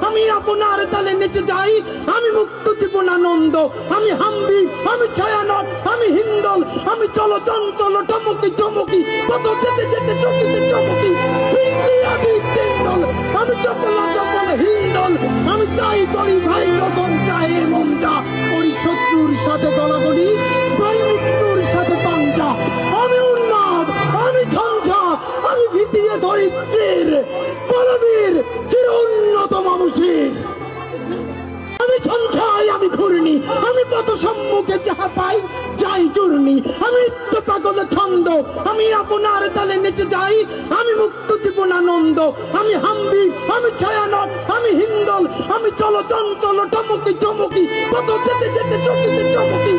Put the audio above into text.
আমি আপনার তালে নেচে যাই, আমি মুক্ত জীবনানন্দ, আমি হাম্বি, আমি ছায়ানট, আমি হিন্দল, আমি চলো চঞ্চল টমকি চমকি, কত যেতে যেতে চকিতে চমকি, আমি হিন্দল, আমি চপল চপল হিন্দল, আমি তাই করি ভাই যখন চাই মন যা করি, শত্রুর সাথে গলাগলি, ভাই মৃত্যুর সাথে পাঞ্জা, আমি উন্মাদ, আমি ঝঞ্ঝা, আমি ভিতিয়ে ধরিত্রীর বলবীর চির উন্নত মানুষের, আমি ঝঞ্ঝাই, আমি ঘূর্ণি, আমি পথ সম্মুখে যাহা পাই যাই চূর্ণি, আমি নিত্য পাগল ছন্দ, আমি আপনার তালে নেচে যাই, আমি মুক্ত জীবনানন্দ, আমি হাম্বি, আমি ছায়ানট, আমি হিন্দল, আমি চলো চঞ্চল টমকি চমকি, কত যেতে যেতে চকিতে চমকি,